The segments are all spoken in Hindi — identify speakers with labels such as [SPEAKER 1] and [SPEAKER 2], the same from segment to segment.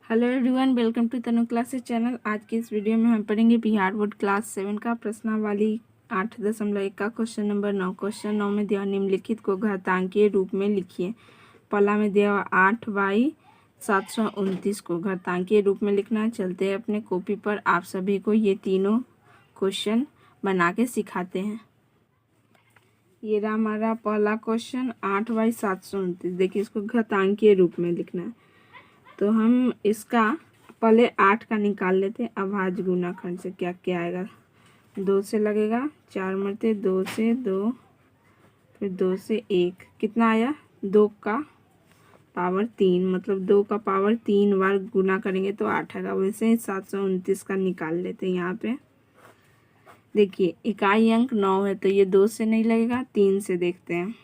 [SPEAKER 1] Hello everyone, welcome to Tanu classes channel. आज की इस वीडियो में हम पढ़ेंगे बिहार बोर्ड क्लास 7 का प्रश्नावली 8.1 का क्वेश्चन नंबर 9। क्वेश्चन 9 में दिया निम्नलिखित को घातांकीय रूप में लिखिए। पहला में दिया हुआ 8/729 को घातांकीय रूप में लिखना है। चलते हैं अपने कॉपी पर, आप सभी को ये तीनों क्वेश्चन बना के सिखाते हैं। ये रहा हमारा पहला क्वेश्चन 8/729। देखिए, इसको घातांकीय रूप में लिखना है तो हम इसका पहले 8 का निकाल लेते हैं। अभाज्य गुणाखंड से क्या क्या आएगा, 2 से लगेगा 4 मरते, 2 से 2, फिर 2 से 1, कितना आया 2 का पावर 3, मतलब 2 का पावर 3 बार गुना करेंगे तो 8 आएगा। वैसे ही 729 का निकाल लेते हैं। यहाँ पे देखिए इकाई अंक 9 है तो ये 2 से नहीं लगेगा, 3 से देखते हैं।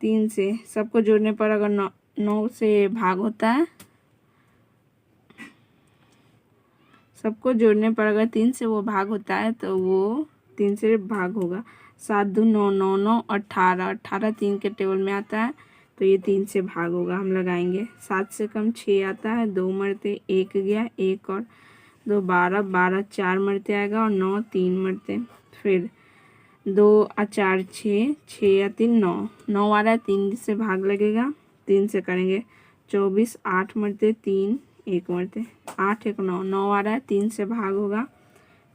[SPEAKER 1] 3 से सबको जोड़ने पर अगर 9 से भाग होता है, सबको जोड़ने पर अगर 3 से वो भाग होता है तो वो 3 से भाग होगा। 7 दूनी 9, 9 9 18, 18 3 के टेबल में आता है तो ये 3 से भाग होगा। हम लगाएंगे 7 से कम 6 आता है, 2 मरते 1 गया, 1 और 2 12, 12 4 मरते आएगा और 9 3 मरते, फिर 2 और 4 6, 6 या 3 9, 9 आ रहा है, 3 से भाग लगेगा, 3 से करेंगे 24, 8 मरते 3 1 मरते, 8 1 9, 9 आ रहा है, 3 से भाग होगा,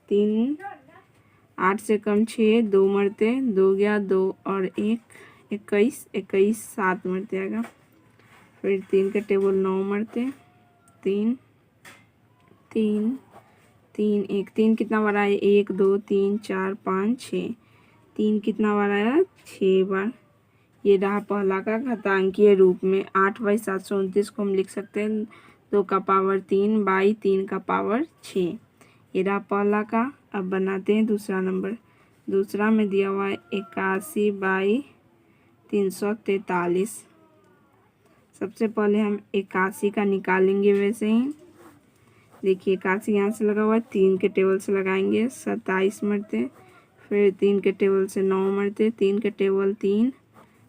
[SPEAKER 1] 3 8 से कम 6, 2 मरते, 2 गया 2 और 1 21, 21 7 मरते आएगा, फिर 3 के टेबल 9 मरते, 3 3 3 1, 3 कितना बार आया 1 2 3 4 5 6, 3 कितना बार आया 6 बार। ये रहा पहला का घातांकीय रूप में 8/729 को हम लिख सकते हैं 2 का पावर 3 बाई 3 का पावर 6। ये रहा पहला का। अब बनाते हैं दूसरा नंबर। दूसरा में दिया हुआ है 81/343। सबसे पहले हम 81 का निकालेंगे। वैसे ही देखिए 81 यहाँ से लगा हुआ है, 3 के टेबल से लगाएंगे 27 मरते, फिर 3 के टेबल से 9 मरते, 3 के टेबल 3,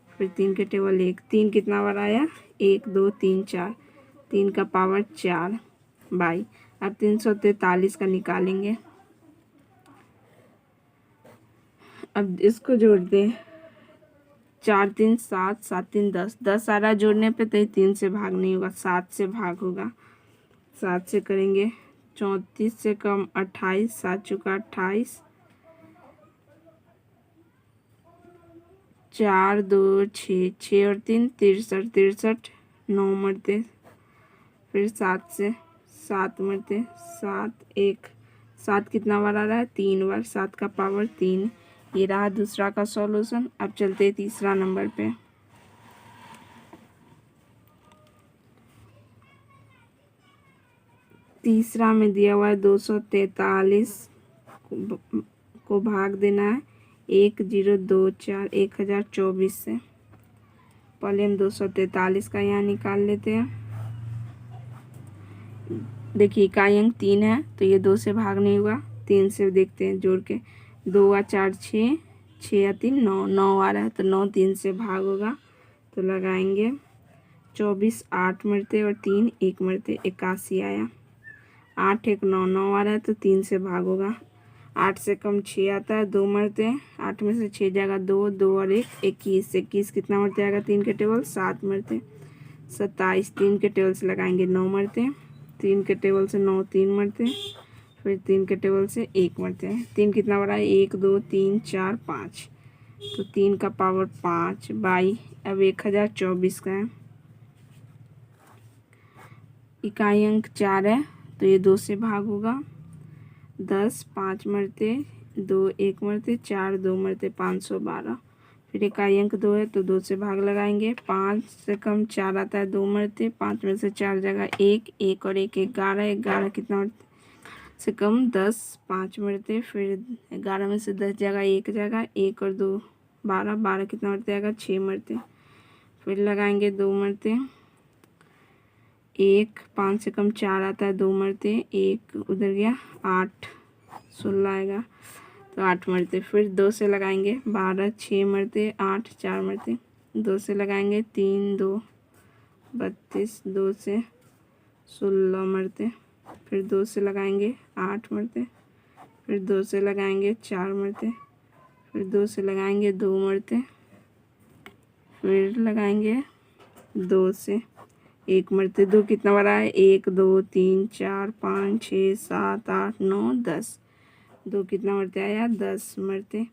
[SPEAKER 1] फिर 3 के टेबल 1, 3 कितना बार आया 1 2 3 4, 3 का पावर 4 बाई। अब 343 का निकालेंगे। अब इसको जोड़ दें, 4 3 7, 7 3 10, 10 आ रहा है जोड़ने पे तो 3 से भाग नहीं होगा, 7 से भाग होगा। 7 से करेंगे 34 से कम 28, 7 चुका 28, 4 2 6, 6 और 3 63, 63 9 मरते, फिर 7 से 7 मरते, 7 1, 7 कितना बार आ रहा है 3 बार, 7 का पावर 3। ये रहा दूसरा का सॉल्यूशन। अब चलते हैं तीसरा नंबर पे। तीसरा में दिया हुआ है 243 को भाग देना है 1024 1024 से। पहले हम 243 का यहाँ निकाल लेते हैं। देखिए इकाई अंक 3 है तो ये 2 से भाग नहीं हुआ, 3 से देखते हैं जोड़ के, 2 और 4 6, 6 या 3 9, 9 आ रहा है तो 9 3 से भाग होगा तो लगाएंगे 24, 8 मरते और 3 1 मरते, 81 आया। 8 1 9, 9 आ रहा है तो 3 से भाग होगा, 8 से कम 6 आता है, 2 मरते, 8 में से 6 जाएगा 2, 2 और 1 21, 21 कितना मरते आएगा 3 के टेबल 7 मरते, 27 3 के टेबल से लगाएंगे 9 मरते, 3 के टेबल से 9 3 मरते, फिर 3 के टेबल से 1 मरते हैं। 3 कितना बड़ा है 1 2 3 4 5, तो 3 का पावर 5 बाई। अब 1024 का है, इकाई अंक 4 है तो ये 2 से भाग होगा, 10 5 मरते, 2 1 मरते, 4 2 मरते, 512। फिर इकाई अंक 2 है तो 2 से भाग लगाएंगे, 5 से कम 4 आता है 2 मरते, 5 में से 4 जगह 1 1 और 1 11, 11 कितना मरते से कम 10 5 मरते, फिर 11 में से 10 जगह 1 जगह 1 और 2 12, 12 कितना मरते आएगा 6 मरते, फिर लगाएंगे 2 मरते, 1 5 से कम 4 आता है 2 मरते, 1 उधर गया 8 16 आएगा तो 8 मरते, फिर 2 से लगाएंगे 12 6 मरते, 8 4 मरते, 2 से लगाएंगे 3 2 32, 2 से 16 मरते, फिर 2 से लगाएंगे 8 मरते, फिर 2 से लगाएंगे 4 मरते, फिर 2 से लगाएंगे 2 मरते, फिर लगाएंगे 2 से 1 मरते। 2 कितना बड़ा है? 1 2 3 4 5 6 7 8 9 10। 2 कितना मरते आया? 10 मरते।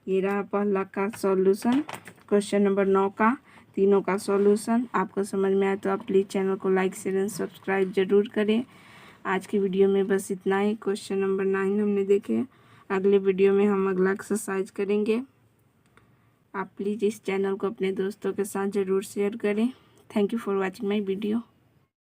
[SPEAKER 1] ये रहा पहला का सॉल्यूशन, क्वेश्चन नंबर 9 का तीनों का सॉल्यूशन। आपको समझ में आया तो आप प्लीज़ चैनल को लाइक शेयर एंड सब्सक्राइब जरूर करें। आज की वीडियो में बस इतना ही। क्वेश्चन नंबर 9 हमने देखे। अगले वीडियो में हम अगला एक्सरसाइज करेंगे। आप प्लीज़ इस चैनल को अपने दोस्तों के साथ ज़रूर शेयर करें। Thank you for watching my video.